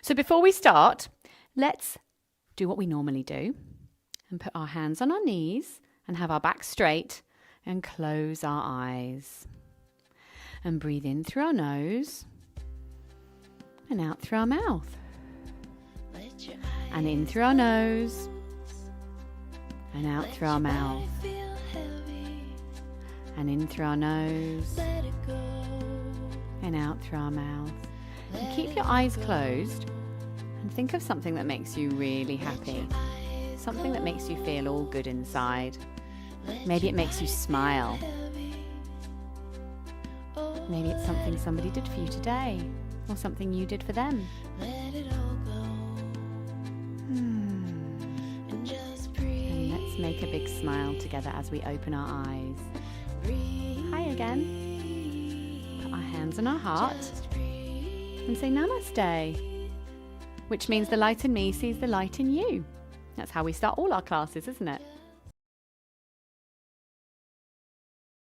So before we start, let's do what we normally do and put our hands on our knees and have our back straight and close our eyes. And breathe in through our nose and out through our mouth. And in through our nose and out through our mouth. And in through our nose and out through our mouth. And keep your eyes closed and think of something that makes you really happy. Something that makes you feel all good inside. Maybe it makes you smile. Maybe it's something somebody did for you today, or something you did for them. And let's make a big smile together as we open our eyes. Hi again. Put our hands on our heart and say Namaste, which means the light in me sees the light in you. That's how we start all our classes, isn't it?